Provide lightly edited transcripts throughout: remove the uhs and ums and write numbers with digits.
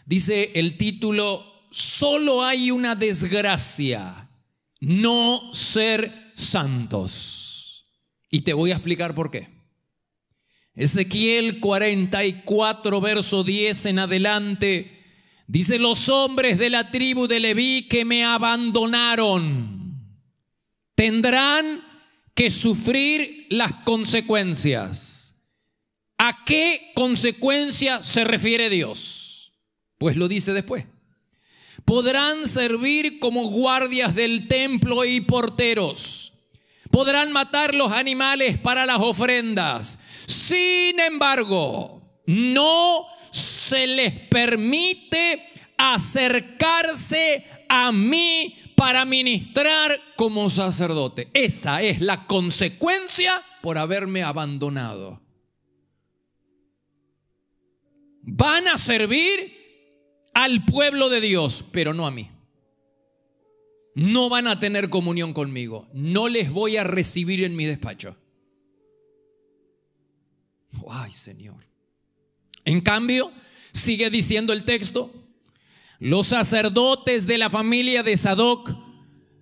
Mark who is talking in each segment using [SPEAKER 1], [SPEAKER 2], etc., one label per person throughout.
[SPEAKER 1] Dice el título: solo hay una desgracia, no ser santos. Y te voy a explicar por qué. Ezequiel 44, verso 10 en adelante, dice: los hombres de la tribu de Leví que me abandonaron tendrán que sufrir las consecuencias. ¿A qué consecuencia se refiere Dios? Pues lo dice después. Podrán servir como guardias del templo y porteros. Podrán matar los animales para las ofrendas. Sin embargo, no se les permite acercarse a mí para ministrar como sacerdote. Esa es la consecuencia por haberme abandonado. Van a servir al pueblo de Dios, pero no a mí. No van a tener comunión conmigo. No les voy a recibir en mi despacho. Ay, Señor. En cambio, sigue diciendo el texto: los sacerdotes de la familia de Sadoc,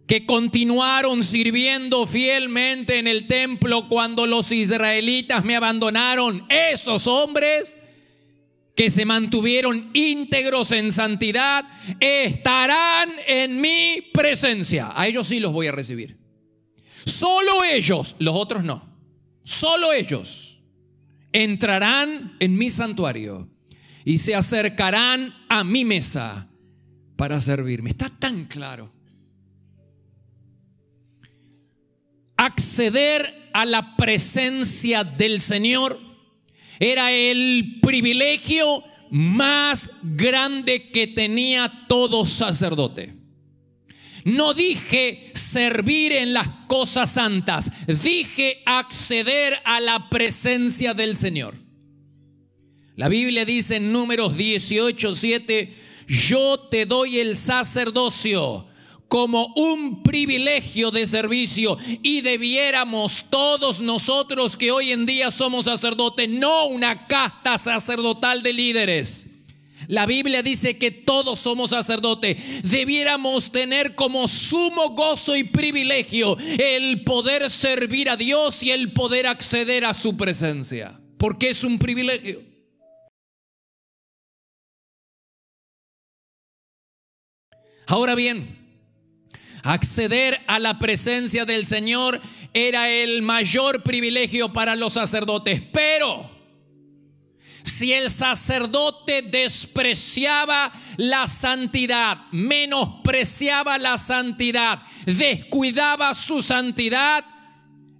[SPEAKER 1] que continuaron sirviendo fielmente en el templo cuando los israelitas me abandonaron, esos hombres que se mantuvieron íntegros en santidad, estarán en mi presencia. A ellos sí los voy a recibir. Solo ellos, los otros no. Solo ellos entrarán en mi santuario y se acercarán a mi mesa para servirme. Está tan claro. Acceder a la presencia del Señor era el privilegio más grande que tenía todo sacerdote. No dije servir en las cosas santas, dije acceder a la presencia del Señor. La Biblia dice en Números 18:7: yo te doy el sacerdocio como un privilegio de servicio, y debiéramos todos nosotros que hoy en día somos sacerdotes, no una casta sacerdotal de líderes. La Biblia dice que todos somos sacerdotes. Debiéramos tener como sumo gozo y privilegio el poder servir a Dios y el poder acceder a su presencia, porque es un privilegio. Ahora bien, acceder a la presencia del Señor era el mayor privilegio para los sacerdotes. Pero si el sacerdote despreciaba la santidad, menospreciaba la santidad, descuidaba su santidad,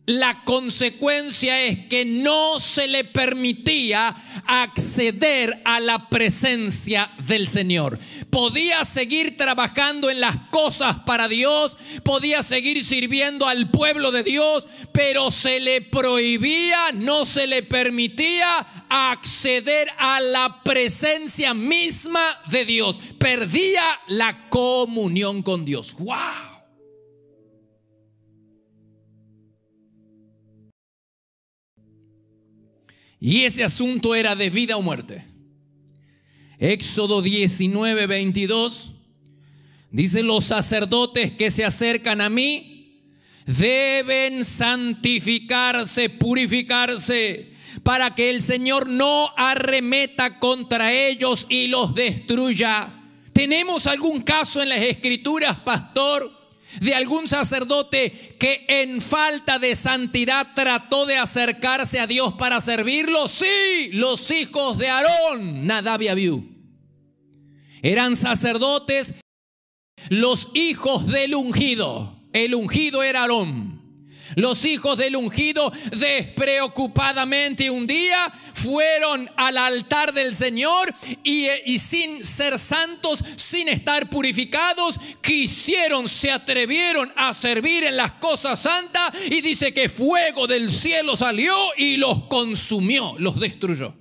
[SPEAKER 1] la consecuencia es que no se le permitía acceder a la presencia del Señor. Podía seguir trabajando en las cosas para Dios, podía seguir sirviendo al pueblo de Dios, pero se le prohibía, no se le permitía acceder a la presencia misma de Dios. Perdía la comunión con Dios. ¡Wow! Y ese asunto era de vida o muerte. Éxodo 19:22 dice: los sacerdotes que se acercan a mí deben santificarse, purificarse, para que el Señor no arremeta contra ellos y los destruya. ¿Tenemos algún caso en las Escrituras, pastor, de algún sacerdote que en falta de santidad trató de acercarse a Dios para servirlo? Sí, los hijos de Aarón, Nadab y Abiú, eran sacerdotes, los hijos del ungido. El ungido era Aarón. Los hijos del ungido despreocupadamente un día fueron al altar del Señor y sin ser santos, sin estar purificados, se atrevieron a servir en las cosas santas, y dice que fuego del cielo salió y los consumió, los destruyó.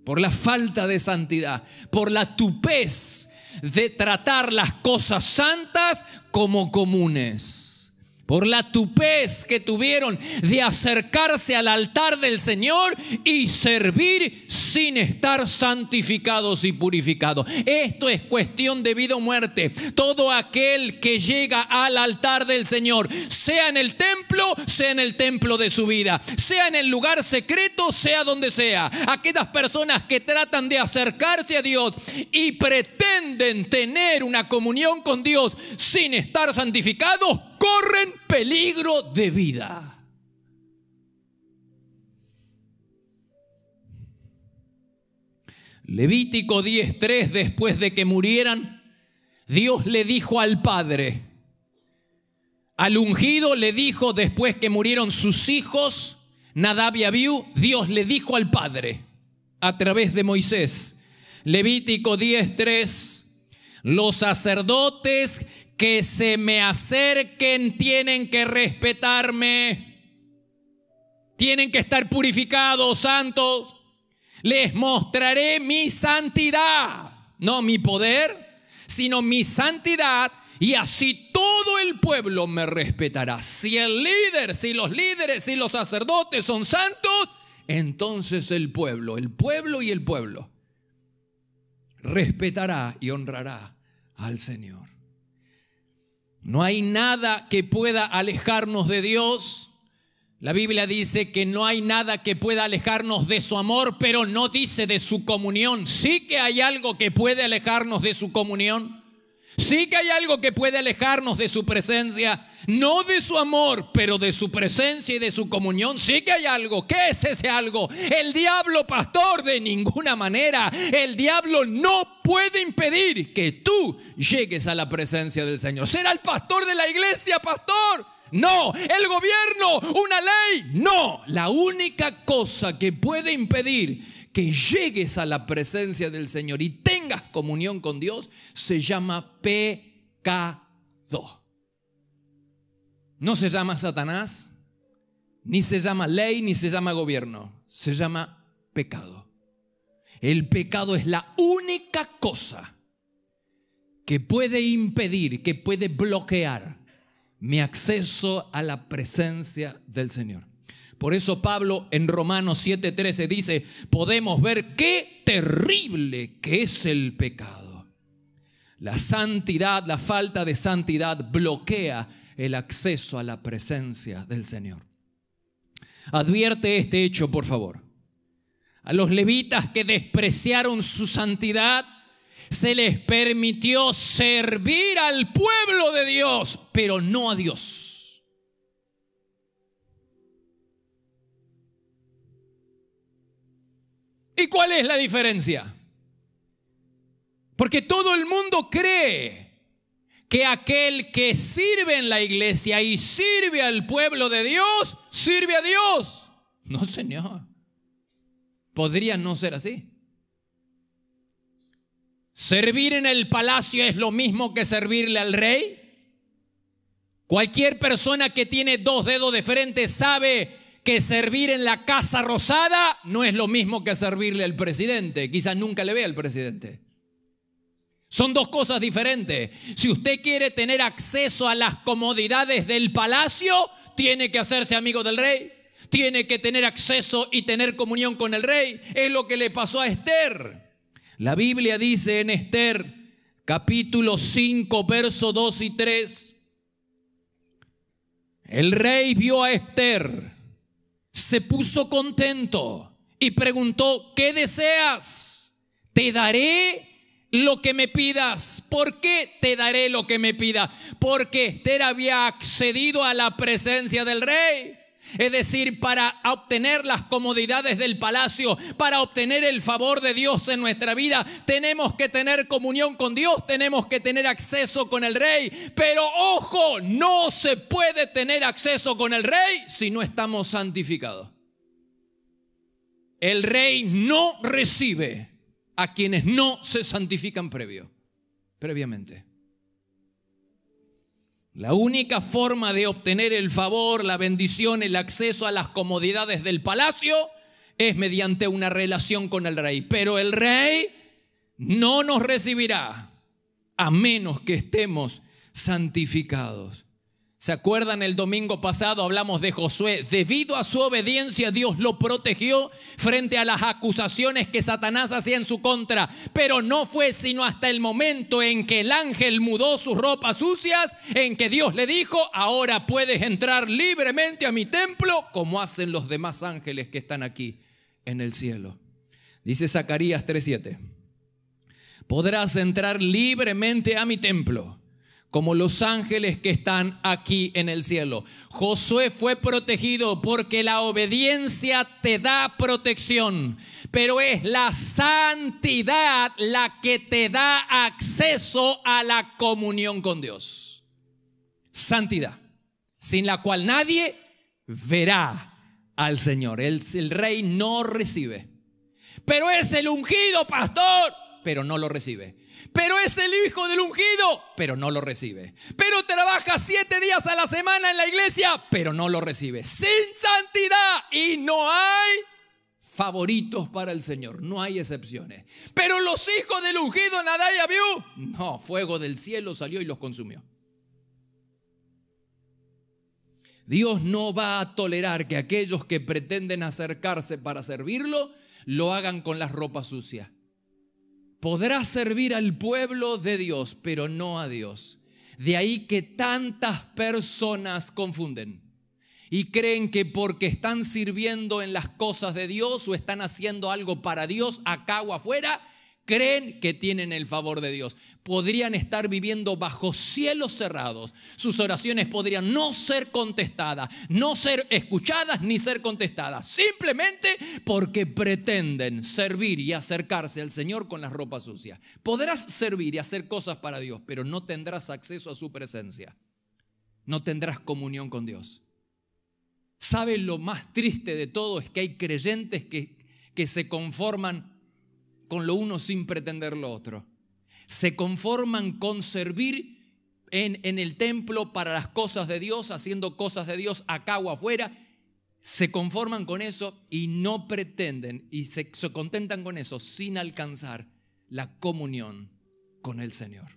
[SPEAKER 1] Por la falta de santidad, por la tupez de tratar las cosas santas como comunes. por la tupez que tuvieron de acercarse al altar del Señor y servir sin estar santificados y purificados. Esto es cuestión de vida o muerte. Todo aquel que llega al altar del Señor, sea en el templo de su vida, sea en el lugar secreto, sea donde sea, aquellas personas que tratan de acercarse a Dios y pretenden tener una comunión con Dios sin estar santificados, corren peligro de vida. Levítico 10:3, después de que murieran, Dios le dijo al Padre, al ungido le dijo, después que murieron sus hijos, Nadab y Abiú, Dios le dijo al Padre, a través de Moisés. Levítico 10:3, los sacerdotes que se me acerquen tienen que respetarme, tienen que estar purificados, santos. Les mostraré mi santidad, no mi poder, sino mi santidad, y así todo el pueblo me respetará. Si los líderes, si los sacerdotes son santos, entonces el pueblo respetará y honrará al Señor. No hay nada que pueda alejarnos de Dios. La Biblia dice que no hay nada que pueda alejarnos de su amor, pero no dice de su comunión. Sí que hay algo que puede alejarnos de su comunión. Sí que hay algo que puede alejarnos de su presencia. No de su amor, pero de su presencia y de su comunión. Sí que hay algo. ¿Qué es ese algo? El diablo, pastor, de ninguna manera. El diablo no puede impedir que tú llegues a la presencia del Señor. ¿Será el pastor de la iglesia, pastor? No. ¿El gobierno? ¿Una ley? No. La única cosa que puede impedir que llegues a la presencia del Señor y tengas comunión con Dios se llama pecado. No se llama Satanás, ni se llama ley, ni se llama gobierno. Se llama pecado. El pecado es la única cosa que puede impedir, que puede bloquear mi acceso a la presencia del Señor. Por eso Pablo en Romanos 7:13 dice, podemos ver qué terrible que es el pecado. La santidad, la falta de santidad bloquea el acceso a la presencia del Señor. Advierte este hecho, por favor. A los levitas que despreciaron su santidad, se les permitió servir al pueblo de Dios, pero no a Dios. ¿Y cuál es la diferencia? Porque todo el mundo cree que aquel que sirve en la iglesia y sirve al pueblo de Dios, sirve a Dios. No, Señor. Podría no ser así. ¿Servir en el palacio es lo mismo que servirle al rey? Cualquier persona que tiene 2 dedos de frente sabe que servir en la Casa Rosada no es lo mismo que servirle al presidente. Quizás nunca le vea al presidente. Son 2 cosas diferentes. Si usted quiere tener acceso a las comodidades del palacio, tiene que hacerse amigo del rey. Tiene que tener acceso y tener comunión con el rey. Es lo que le pasó a Esther. La Biblia dice en Esther, capítulo 5, versos 2 y 3. El rey vio a Esther, se puso contento y preguntó, ¿qué deseas? Te daré lo que me pidas. ¿Por qué te daré lo que me pidas? Porque Esther había accedido a la presencia del rey. Es decir, para obtener las comodidades del palacio, para obtener el favor de Dios en nuestra vida, tenemos que tener comunión con Dios, tenemos que tener acceso con el rey. Pero ojo, no se puede tener acceso con el rey si no estamos santificados. El rey no recibe a quienes no se santifican previamente. La única forma de obtener el favor, la bendición, el acceso a las comodidades del palacio es mediante una relación con el rey. Pero el rey no nos recibirá a menos que estemos santificados. ¿Se acuerdan? El domingo pasado hablamos de Josué. Debido a su obediencia, Dios lo protegió frente a las acusaciones que Satanás hacía en su contra. Pero no fue sino hasta el momento en que el ángel mudó sus ropas sucias, en que Dios le dijo: ahora puedes entrar libremente a mi templo, como hacen los demás ángeles que están aquí en el cielo. Dice Zacarías 3:7. Podrás entrar libremente a mi templo, como los ángeles que están aquí en el cielo. Josué fue protegido porque la obediencia te da protección, pero es la santidad la que te da acceso a la comunión con Dios. Santidad, sin la cual nadie verá al Señor. El rey no recibe. Pero es el ungido, pastor, pero no lo recibe. Pero es el hijo del ungido, pero no lo recibe. Pero trabaja 7 días a la semana en la iglesia, pero no lo recibe. Sin santidad, y no hay favoritos para el Señor, no hay excepciones. Pero los hijos del ungido, Nadab y Abiú, no, fuego del cielo salió y los consumió. Dios no va a tolerar que aquellos que pretenden acercarse para servirlo lo hagan con las ropas sucias. Podrás servir al pueblo de Dios, pero no a Dios. De ahí que tantas personas confunden y creen que porque están sirviendo en las cosas de Dios o están haciendo algo para Dios acá o afuera, creen que tienen el favor de Dios. Podrían estar viviendo bajo cielos cerrados. Sus oraciones podrían no ser contestadas, no ser escuchadas ni ser contestadas, simplemente porque pretenden servir y acercarse al Señor con las ropas sucias. Podrás servir y hacer cosas para Dios, pero no tendrás acceso a su presencia. No tendrás comunión con Dios. ¿Saben lo más triste de todo? Es que hay creyentes que se conforman con lo uno sin pretender lo otro. Se conforman con servir en el templo para las cosas de Dios, haciendo cosas de Dios acá o afuera. Se conforman con eso y no pretenden y se contentan con eso sin alcanzar la comunión con el Señor.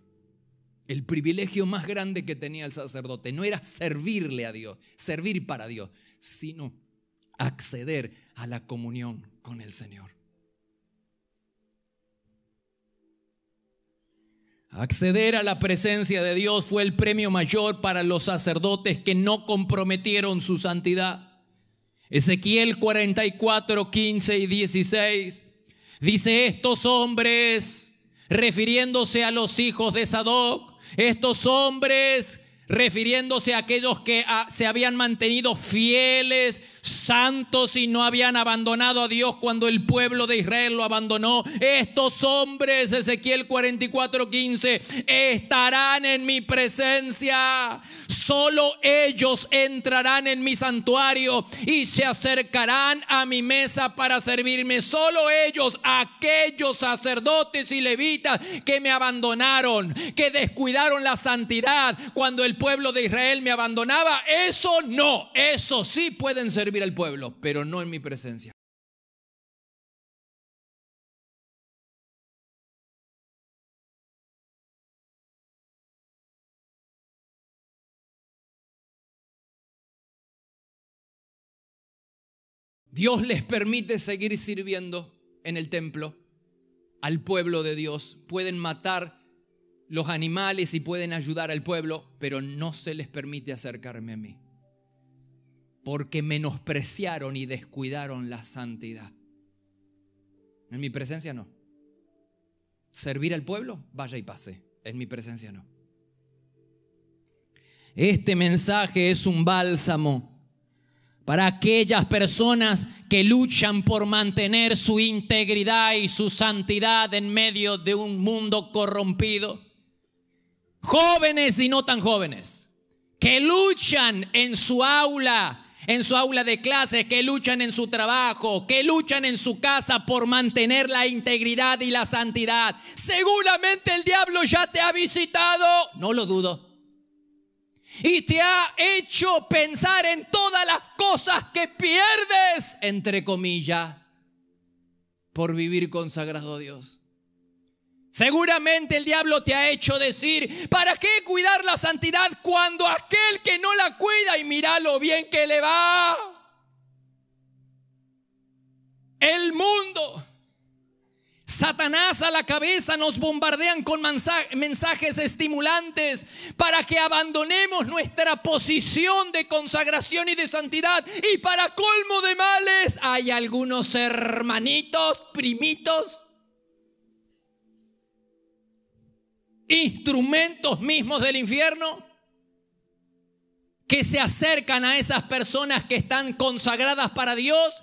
[SPEAKER 1] El privilegio más grande que tenía el sacerdote no era servirle a Dios, servir para Dios, sino acceder a la comunión con el Señor. Acceder a la presencia de Dios fue el premio mayor para los sacerdotes que no comprometieron su santidad. Ezequiel 44, 15 y 16 dice: estos hombres, refiriéndose a los hijos de Sadoc, estos hombres, refiriéndose a aquellos que se habían mantenido fieles, santos y no habían abandonado a Dios cuando el pueblo de Israel lo abandonó. Estos hombres, Ezequiel 44:15, estarán en mi presencia. Solo ellos entrarán en mi santuario y se acercarán a mi mesa para servirme. Solo ellos, aquellos sacerdotes y levitas que me abandonaron, que descuidaron la santidad cuando el pueblo de Israel me abandonaba, eso no, eso sí pueden servir al pueblo, pero no en mi presencia. Dios les permite seguir sirviendo en el templo al pueblo de Dios. Pueden matar los animales y pueden ayudar al pueblo, pero no se les permite acercarme a mí, porque menospreciaron y descuidaron la santidad. En mi presencia no. Servir al pueblo, vaya y pase. En mi presencia no. Este mensaje es un bálsamo para aquellas personas que luchan por mantener su integridad y su santidad en medio de un mundo corrompido. Jóvenes y no tan jóvenes, que luchan en su aula de clases, que luchan en su trabajo, que luchan en su casa por mantener la integridad y la santidad. Seguramente el diablo ya te ha visitado, no lo dudo, y te ha hecho pensar en todas las cosas que pierdes, entre comillas, por vivir consagrado a Dios. Seguramente el diablo te ha hecho decir: ¿para qué cuidar la santidad cuando aquel que no la cuida, y mira lo bien que le va? El mundo, Satanás a la cabeza, nos bombardean con mensajes estimulantes para que abandonemos nuestra posición de consagración y de santidad. Y para colmo de males, hay algunos hermanitos, primitos, instrumentos mismos del infierno, que se acercan a esas personas que están consagradas para Dios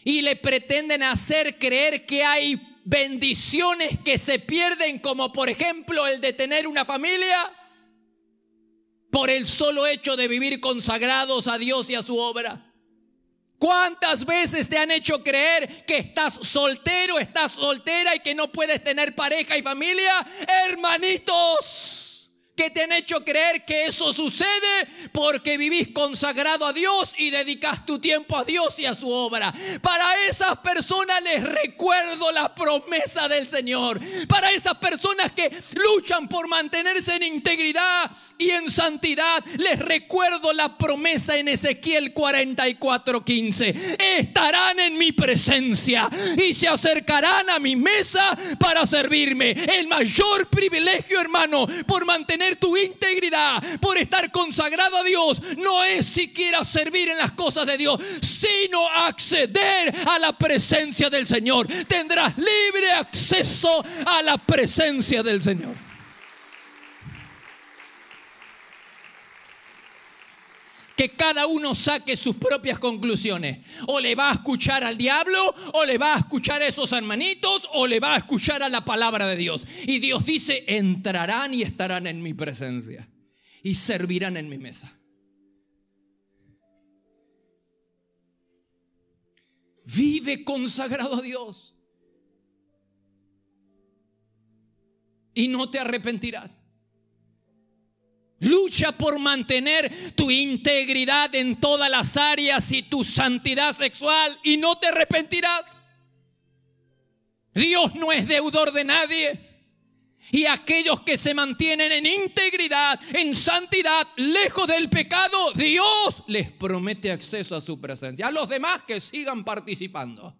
[SPEAKER 1] y le pretenden hacer creer que hay bendiciones que se pierden, como por ejemplo el de tener una familia, por el solo hecho de vivir consagrados a Dios y a su obra. ¿Cuántas veces te han hecho creer que estás soltero, estás soltera y que no puedes tener pareja y familia? Hermanitos, que te han hecho creer que eso sucede porque vivís consagrado a Dios y dedicás tu tiempo a Dios y a su obra. Para esas personas les recuerdo la promesa del Señor. Para esas personas que luchan por mantenerse en integridad y en santidad, les recuerdo la promesa en Ezequiel 44:15. Estarán en mi presencia y se acercarán a mi mesa para servirme. El mayor privilegio, hermano, por mantener tu integridad, por estar consagrado a Dios, no es siquiera servir en las cosas de Dios, sino acceder a la presencia del Señor. Tendrás libre acceso a la presencia del Señor. Que cada uno saque sus propias conclusiones. O le va a escuchar al diablo, o le va a escuchar a esos hermanitos, o le va a escuchar a la palabra de Dios. Y Dios dice: entrarán y estarán en mi presencia y servirán en mi mesa. Vive consagrado a Dios y no te arrepentirás. Lucha por mantener tu integridad en todas las áreas y tu santidad sexual y no te arrepentirás. Dios no es deudor de nadie. Y aquellos que se mantienen en integridad, en santidad, lejos del pecado, Dios les promete acceso a su presencia. A los demás que sigan participando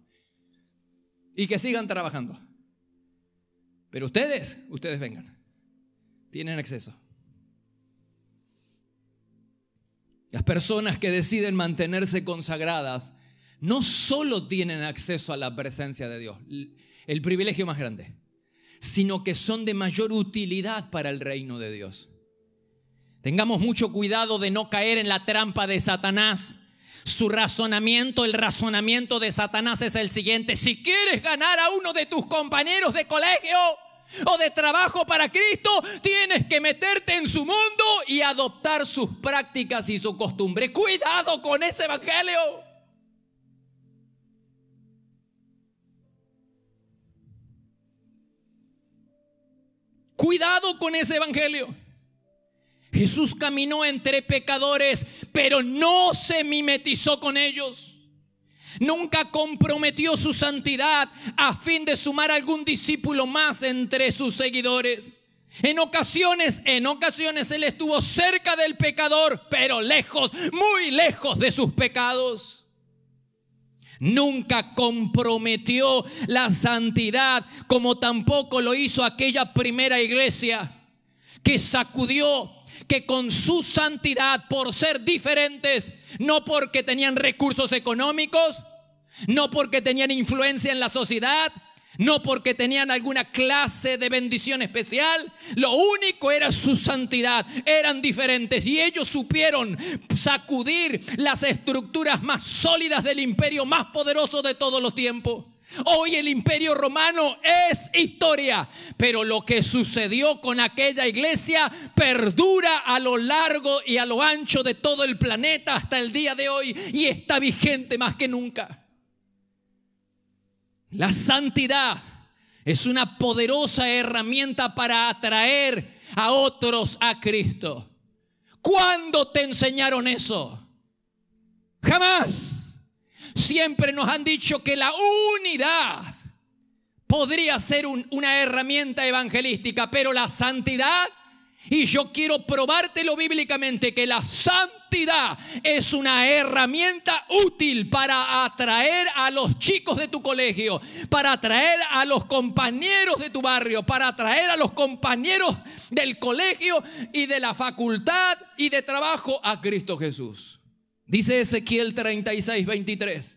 [SPEAKER 1] y que sigan trabajando. Pero ustedes vengan. Tienen acceso. Las personas que deciden mantenerse consagradas no solo tienen acceso a la presencia de Dios, el privilegio más grande, sino que son de mayor utilidad para el reino de Dios. Tengamos mucho cuidado de no caer en la trampa de Satanás. Su razonamiento, el razonamiento de Satanás es el siguiente: si quieres ganar a uno de tus compañeros de colegio o de trabajo para Cristo, tienes que meterte en su mundo y adoptar sus prácticas y su costumbre. Cuidado con ese evangelio. Cuidado con ese evangelio. Jesús caminó entre pecadores, pero no se mimetizó con ellos. Nunca comprometió su santidad a fin de sumar algún discípulo más entre sus seguidores. En ocasiones Él estuvo cerca del pecador, pero lejos, muy lejos de sus pecados. Nunca comprometió la santidad, como tampoco lo hizo aquella primera iglesia que sacudió, que con su santidad, por ser diferentes, no porque tenían recursos económicos, no porque tenían influencia en la sociedad, no porque tenían alguna clase de bendición especial, lo único era su santidad. Eran diferentes y ellos supieron sacudir las estructuras más sólidas del imperio más poderoso de todos los tiempos. Hoy el imperio romano es historia, pero lo que sucedió con aquella iglesia perdura a lo largo y a lo ancho de todo el planeta hasta el día de hoy y está vigente más que nunca. La santidad es una poderosa herramienta para atraer a otros a Cristo. ¿Cuándo te enseñaron eso? Jamás. Siempre nos han dicho que la unidad podría ser una herramienta evangelística, pero la santidad, y yo quiero probártelo bíblicamente, que la santidad es una herramienta útil para atraer a los chicos de tu colegio, para atraer a los compañeros de tu barrio, para atraer a los compañeros del colegio y de la facultad y de trabajo a Cristo Jesús. Dice Ezequiel 36:23,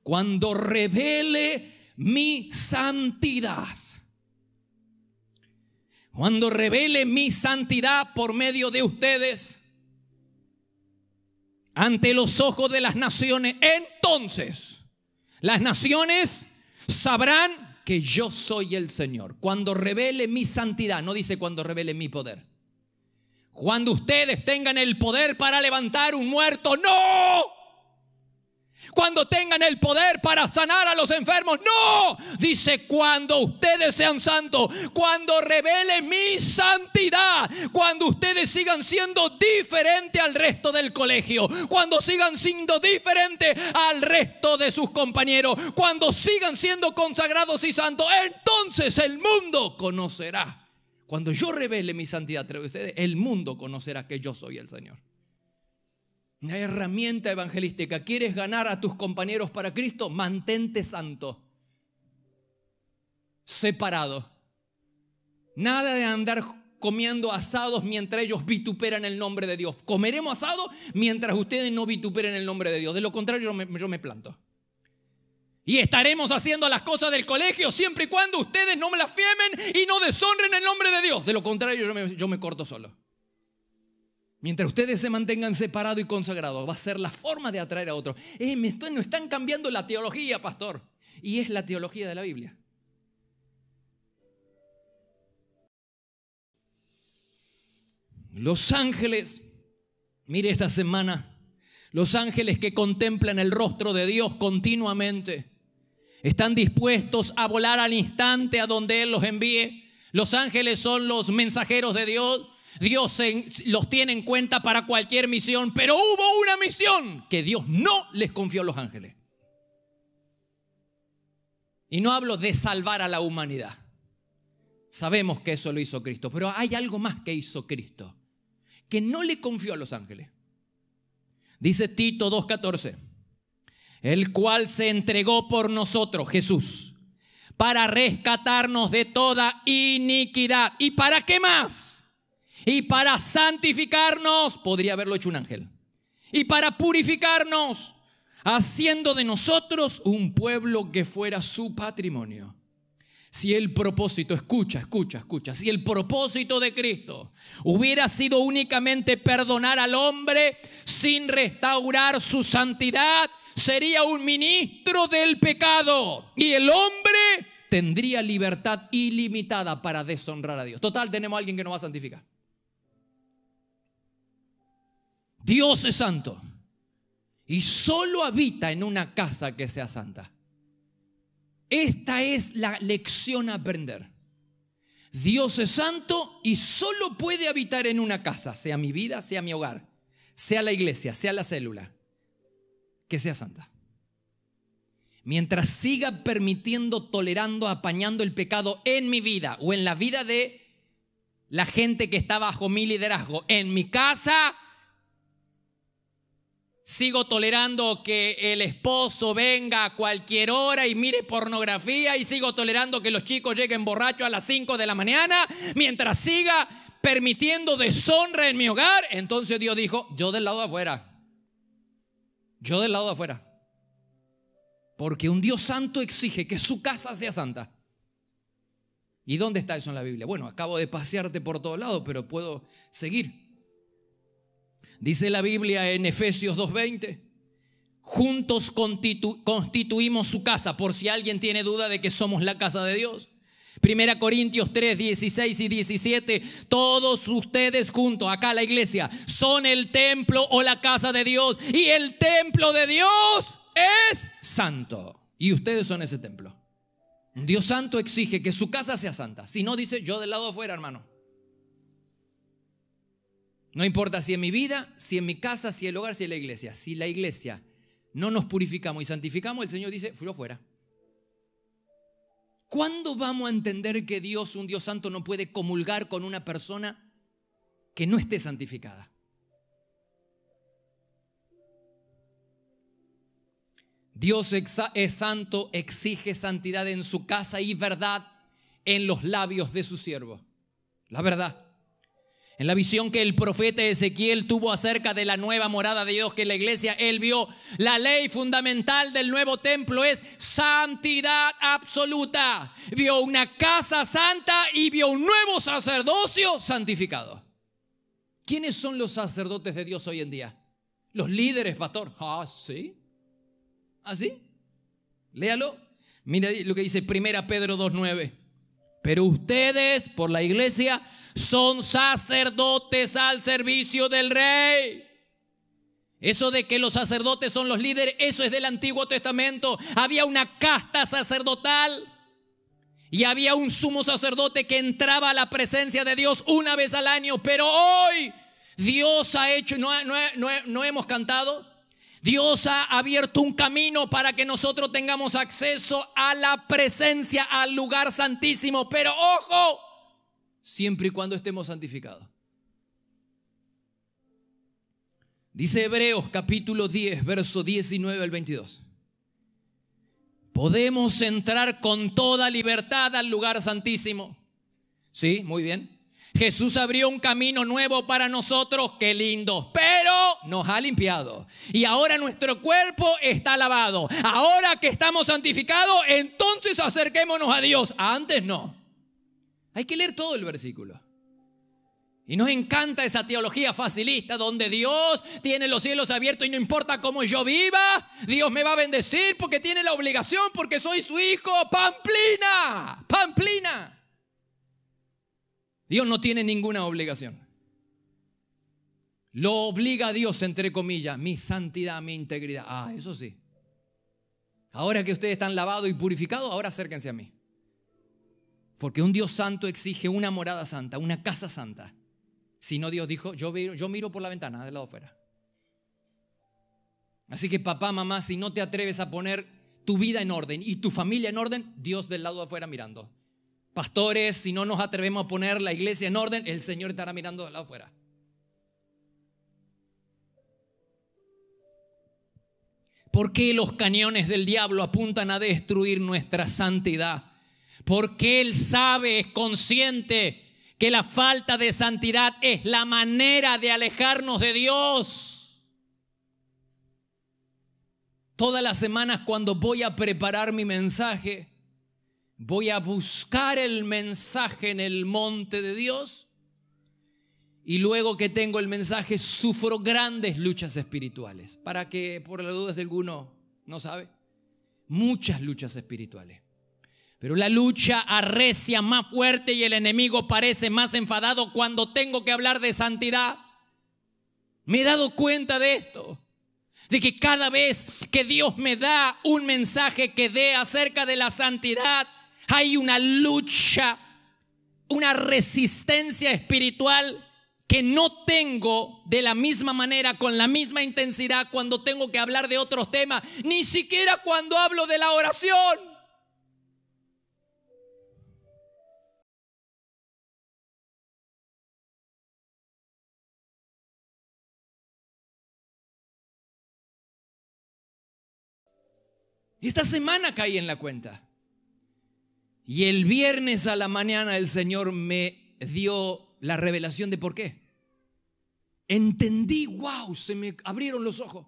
[SPEAKER 1] cuando revele mi santidad. Cuando revele mi santidad por medio de ustedes ante los ojos de las naciones, entonces las naciones sabrán que yo soy el Señor. Cuando revele mi santidad, no dice cuando revele mi poder. Cuando ustedes tengan el poder para levantar un muerto, ¡no! Cuando tengan el poder para sanar a los enfermos, no. Dice cuando ustedes sean santos, cuando revele mi santidad, cuando ustedes sigan siendo diferentes al resto del colegio, cuando sigan siendo diferentes al resto de sus compañeros, cuando sigan siendo consagrados y santos, entonces el mundo conocerá. Cuando yo revele mi santidad entre ustedes, el mundo conocerá que yo soy el Señor. Una herramienta evangelística. ¿Quieres ganar a tus compañeros para Cristo? Mantente santo, separado. Nada de andar comiendo asados mientras ellos vituperan el nombre de Dios. Comeremos asado mientras ustedes no vituperen el nombre de Dios. De lo contrario, yo me planto. Y estaremos haciendo las cosas del colegio siempre y cuando ustedes no me blasfemen y no deshonren el nombre de Dios. De lo contrario, yo me corto solo. Mientras ustedes se mantengan separados y consagrados, va a ser la forma de atraer a otros. No están cambiando la teología, pastor. Y es la teología de la Biblia. Los ángeles, mire esta semana, los ángeles que contemplan el rostro de Dios continuamente, están dispuestos a volar al instante a donde Él los envíe. Los ángeles son los mensajeros de Dios. Dios los tiene en cuenta para cualquier misión, pero hubo una misión que Dios no les confió a los ángeles. Y no hablo de salvar a la humanidad. Sabemos que eso lo hizo Cristo, pero hay algo más que hizo Cristo, que no le confió a los ángeles. Dice Tito 2:14, el cual se entregó por nosotros, Jesús, para rescatarnos de toda iniquidad. ¿Y para qué más? Y para santificarnos, podría haberlo hecho un ángel, y para purificarnos, haciendo de nosotros un pueblo que fuera su patrimonio. Si el propósito, escucha, si el propósito de Cristo hubiera sido únicamente perdonar al hombre sin restaurar su santidad, sería un ministro del pecado y el hombre tendría libertad ilimitada para deshonrar a Dios. Total, tenemos a alguien que nos va a santificar. Dios es santo y solo habita en una casa que sea santa. Esta es la lección a aprender. Dios es santo y solo puede habitar en una casa, sea mi vida, sea mi hogar, sea la iglesia, sea la célula, que sea santa. Mientras siga permitiendo, tolerando, apañando el pecado en mi vida o en la vida de la gente que está bajo mi liderazgo, en mi casa, sigo tolerando que el esposo venga a cualquier hora y mire pornografía, y sigo tolerando que los chicos lleguen borrachos a las 5 de la mañana, mientras siga permitiendo deshonra en mi hogar, entonces Dios dijo, yo del lado de afuera. Yo del lado de afuera. Porque un Dios santo exige que su casa sea santa. ¿Y dónde está eso en la Biblia? Bueno, acabo de pasearte por todos lados, pero puedo seguir. Dice la Biblia en Efesios 2:20, juntos constituimos su casa, por si alguien tiene duda de que somos la casa de Dios. 1 Corintios 3:16 y 17, todos ustedes juntos, acá la iglesia, son el templo o la casa de Dios, y el templo de Dios es santo, y ustedes son ese templo. Un Dios santo exige que su casa sea santa, si no, dice, yo del lado de afuera, hermano. No importa si en mi vida, si en mi casa, si en el hogar, si en la iglesia. Si la iglesia no nos purificamos y santificamos, el Señor dice, yo fuera. ¿Cuándo vamos a entender que Dios, un Dios santo, no puede comulgar con una persona que no esté santificada? Dios es santo, exige santidad en su casa y verdad en los labios de su siervo. La verdad. En la visión que el profeta Ezequiel tuvo acerca de la nueva morada de Dios, que es la iglesia, él vio la ley fundamental del nuevo templo es santidad absoluta. Vio una casa santa y vio un nuevo sacerdocio santificado. ¿Quiénes son los sacerdotes de Dios hoy en día? Los líderes, pastor. Ah, sí. ¿Así? Léalo. Mira lo que dice 1 Pedro 2:9. Pero ustedes, por la iglesia, son sacerdotes al servicio del rey. Eso de que los sacerdotes son los líderes, eso es del Antiguo Testamento. Había una casta sacerdotal y había un sumo sacerdote que entraba a la presencia de Dios una vez al año. Pero hoy Dios ha hecho, no hemos cantado, Dios ha abierto un camino para que nosotros tengamos acceso a la presencia, al lugar santísimo. Pero ojo, siempre y cuando estemos santificados. Dice Hebreos capítulo 10, verso 19 al 22. Podemos entrar con toda libertad al lugar santísimo. Sí, muy bien. Jesús abrió un camino nuevo para nosotros, qué lindo, pero nos ha limpiado. Y ahora nuestro cuerpo está lavado. Ahora que estamos santificados, entonces acerquémonos a Dios. Antes no. Hay que leer todo el versículo. Y nos encanta esa teología facilista donde Dios tiene los cielos abiertos y no importa cómo yo viva, Dios me va a bendecir porque tiene la obligación, porque soy su hijo. Pamplina, Pamplina. Dios no tiene ninguna obligación. Lo obliga a Dios, entre comillas, mi santidad, mi integridad. Ah, eso sí. Ahora que ustedes están lavados y purificados, ahora acérquense a mí. Porque un Dios santo exige una morada santa, una casa santa. Si no, Dios dijo, yo miro por la ventana del lado afuera. Así que papá, mamá, si no te atreves a poner tu vida en orden y tu familia en orden, Dios del lado de afuera mirando. Pastores, si no nos atrevemos a poner la iglesia en orden, el Señor estará mirando del lado afuera. ¿Por qué los cañones del diablo apuntan a destruir nuestra santidad? Porque Él sabe, es consciente que la falta de santidad es la manera de alejarnos de Dios. Todas las semanas cuando voy a preparar mi mensaje, voy a buscar el mensaje en el monte de Dios. Y luego que tengo el mensaje, sufro grandes luchas espirituales. Para que por la duda si alguno no sabe, muchas luchas espirituales. Pero la lucha arrecia más fuerte y el enemigo parece más enfadado cuando tengo que hablar de santidad. Me he dado cuenta de esto, de que cada vez que Dios me da un mensaje que dé acerca de la santidad, hay una lucha, una resistencia espiritual que no tengo de la misma manera, con la misma intensidad cuando tengo que hablar de otros temas, ni siquiera cuando hablo de la oración. Esta semana caí en la cuenta. Y el viernes a la mañana el Señor me dio la revelación de por qué. Entendí, wow, se me abrieron los ojos.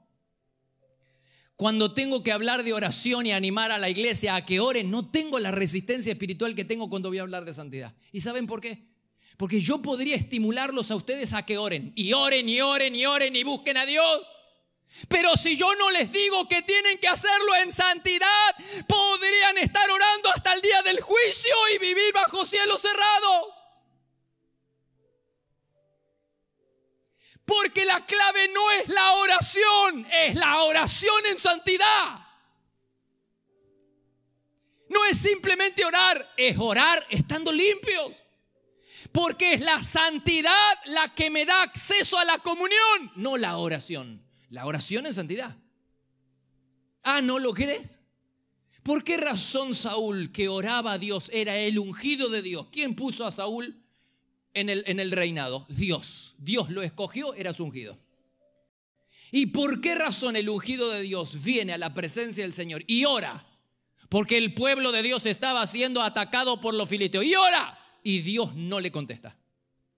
[SPEAKER 1] Cuando tengo que hablar de oración y animar a la iglesia a que oren, no tengo la resistencia espiritual que tengo cuando voy a hablar de santidad. ¿Y saben por qué? Porque yo podría estimularlos a ustedes a que oren. Y oren, y oren, y oren, y busquen a Dios. Pero si yo no les digo que tienen que hacerlo en santidad, podrían estar orando hasta el día del juicio y vivir bajo cielos cerrados. Porque la clave no es la oración, es la oración en santidad. No es simplemente orar, es orar estando limpios. Porque es la santidad la que me da acceso a la comunión, no la oración. La oración en santidad. Ah, ¿no lo crees? ¿Por qué razón Saúl, que oraba a Dios, era el ungido de Dios? ¿Quién puso a Saúl en el reinado? Dios. Dios lo escogió, era su ungido. ¿Y por qué razón el ungido de Dios viene a la presencia del Señor y ora? Porque el pueblo de Dios estaba siendo atacado por los filisteos. Y ora. Y Dios no le contesta.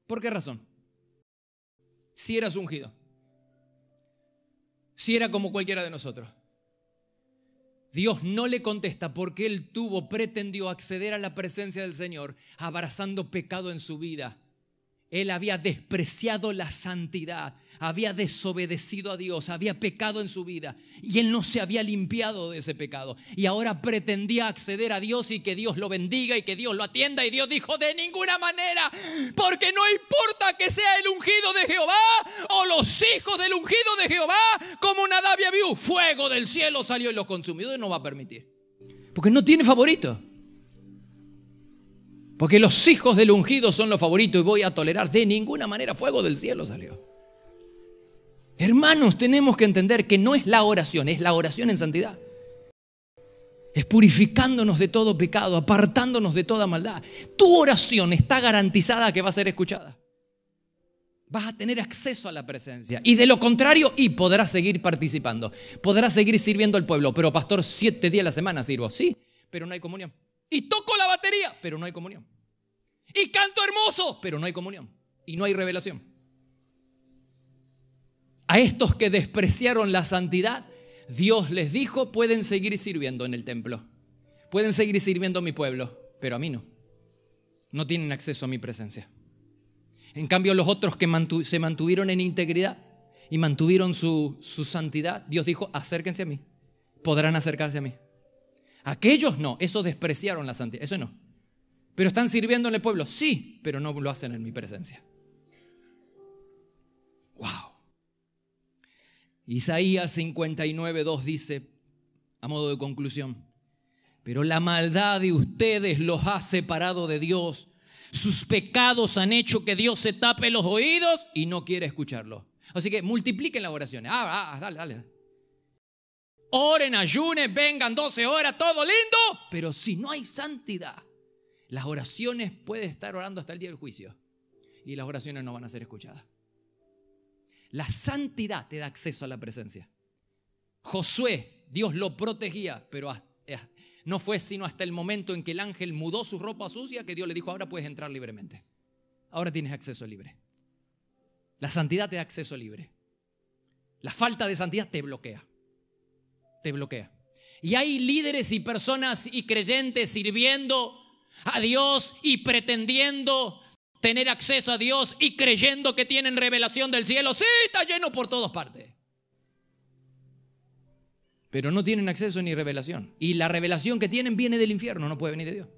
[SPEAKER 1] ¿Por qué razón? Si eras ungido. Si era como cualquiera de nosotros. Dios no le contesta porque él pretendió acceder a la presencia del Señor abrazando pecado en su vida. Él había despreciado la santidad, había desobedecido a Dios, había pecado en su vida y él no se había limpiado de ese pecado. Y ahora pretendía acceder a Dios y que Dios lo bendiga y que Dios lo atienda. Y Dios dijo: de ninguna manera, porque no importa que sea el ungido de Jehová o los hijos del ungido de Jehová, como Nadab y Abiú, fuego del cielo salió y los consumió. Dios no va a permitir, porque no tiene favorito. Porque los hijos del ungido son los favoritos y voy a tolerar. De ninguna manera, fuego del cielo salió. Hermanos, tenemos que entender que no es la oración, es la oración en santidad. Es purificándonos de todo pecado, apartándonos de toda maldad. Tu oración está garantizada que va a ser escuchada. Vas a tener acceso a la presencia. Y de lo contrario, y podrás seguir participando. Podrás seguir sirviendo al pueblo. Pero pastor, 7 días a la semana sirvo. Sí, pero no hay comunión. Y toco la batería, pero no hay comunión. Y canto hermoso, pero no hay comunión. Y no hay revelación. A estos que despreciaron la santidad, Dios les dijo: pueden seguir sirviendo en el templo. Pueden seguir sirviendo a mi pueblo, pero a mí no. No tienen acceso a mi presencia. En cambio, los otros que se mantuvieron en integridad y mantuvieron su santidad, Dios dijo: acérquense a mí. Podrán acercarse a mí. Aquellos no, esos despreciaron la santidad, eso no. Pero están sirviendo en el pueblo, sí, pero no lo hacen en mi presencia. Wow. Isaías 59:2 dice, a modo de conclusión: pero la maldad de ustedes los ha separado de Dios. Sus pecados han hecho que Dios se tape los oídos y no quiere escucharlo. Así que multipliquen las oraciones. Dale. Oren, ayunen, vengan 12 horas, todo lindo. Pero si no hay santidad, las oraciones, pueden estar orando hasta el día del juicio y las oraciones no van a ser escuchadas. La santidad te da acceso a la presencia. Josué, Dios lo protegía, pero no fue sino hasta el momento en que el ángel mudó su ropa sucia que Dios le dijo: ahora puedes entrar libremente. Ahora tienes acceso libre. La santidad te da acceso libre. La falta de santidad te bloquea. Te bloquea. Y hay líderes y personas y creyentes sirviendo a Dios y pretendiendo tener acceso a Dios y creyendo que tienen revelación del cielo. Sí, está lleno por todas partes. Pero no tienen acceso ni revelación. Y la revelación que tienen viene del infierno, no puede venir de Dios.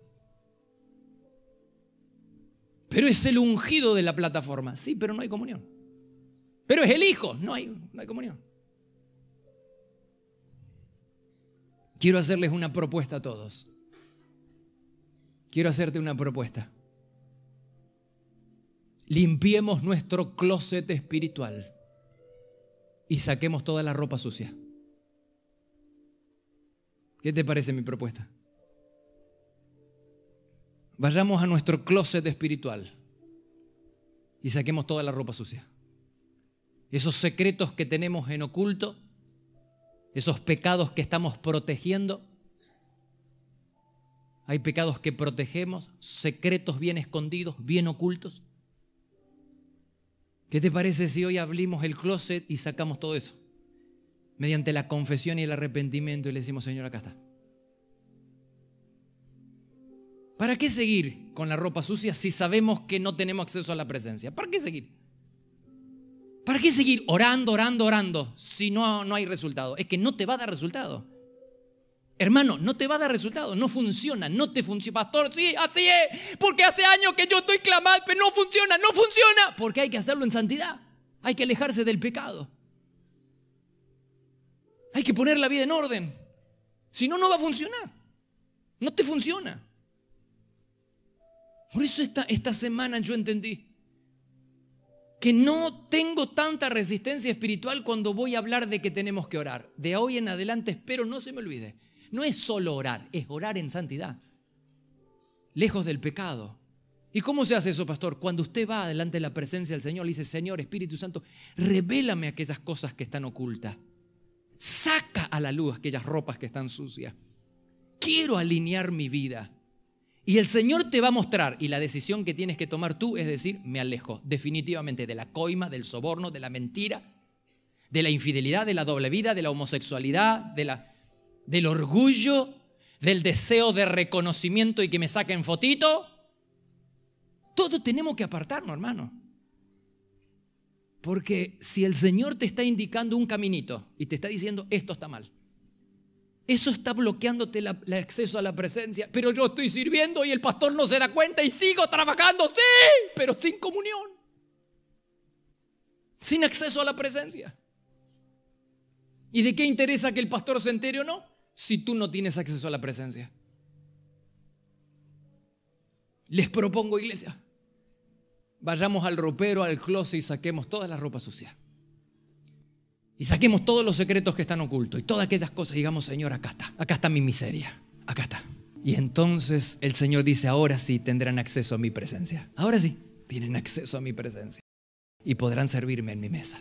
[SPEAKER 1] Pero es el ungido de la plataforma. Sí, pero no hay comunión. Pero es el hijo, no hay comunión. Quiero hacerles una propuesta a todos. Quiero hacerte una propuesta. Limpiemos nuestro closet espiritual y saquemos toda la ropa sucia. ¿Qué te parece mi propuesta? Vayamos a nuestro closet espiritual y saquemos toda la ropa sucia. Esos secretos que tenemos en oculto, esos pecados que estamos protegiendo. Hay pecados que protegemos, secretos bien escondidos, bien ocultos. ¿Qué te parece si hoy abrimos el closet y sacamos todo eso? Mediante la confesión y el arrepentimiento y le decimos: Señor, acá está. ¿Para qué seguir con la ropa sucia si sabemos que no tenemos acceso a la presencia? ¿Para qué seguir? ¿Para qué seguir orando si no hay resultado? Es que no te va a dar resultado. Hermano, no te va a dar resultado, no funciona, no te funciona. Pastor, sí, así es, porque hace años que yo estoy clamando, pero no funciona, porque hay que hacerlo en santidad. Hay que alejarse del pecado. Hay que poner la vida en orden. Si no, no va a funcionar. No te funciona. Por eso esta semana yo entendí que no tengo tanta resistencia espiritual cuando voy a hablar de que tenemos que orar. De hoy en adelante espero no se me olvide. No es solo orar, es orar en santidad, lejos del pecado. ¿Y cómo se hace eso, pastor? Cuando usted va delante de la presencia del Señor, le dice, Señor, Espíritu Santo, revélame aquellas cosas que están ocultas. Saca a la luz aquellas ropas que están sucias. Quiero alinear mi vida. Y el Señor te va a mostrar, y la decisión que tienes que tomar tú es decir, me alejo definitivamente de la coima, del soborno, de la mentira, de la infidelidad, de la doble vida, de la homosexualidad, del orgullo, del deseo de reconocimiento y que me saquen fotito. Todo tenemos que apartarnos, hermano. Porque si el Señor te está indicando un caminito y te está diciendo esto está mal, eso está bloqueándote el acceso a la presencia. Pero yo estoy sirviendo y el pastor no se da cuenta y sigo trabajando, sí, pero sin comunión, sin acceso a la presencia. ¿Y de qué interesa que el pastor se entere o no? Si tú no tienes acceso a la presencia. Les propongo, iglesia, vayamos al ropero, al closet y saquemos toda la ropa sucia. Y saquemos todos los secretos que están ocultos y todas aquellas cosas. Digamos, Señor, acá está mi miseria, acá está. Y entonces el Señor dice, ahora sí tendrán acceso a mi presencia. Ahora sí, tienen acceso a mi presencia y podrán servirme en mi mesa.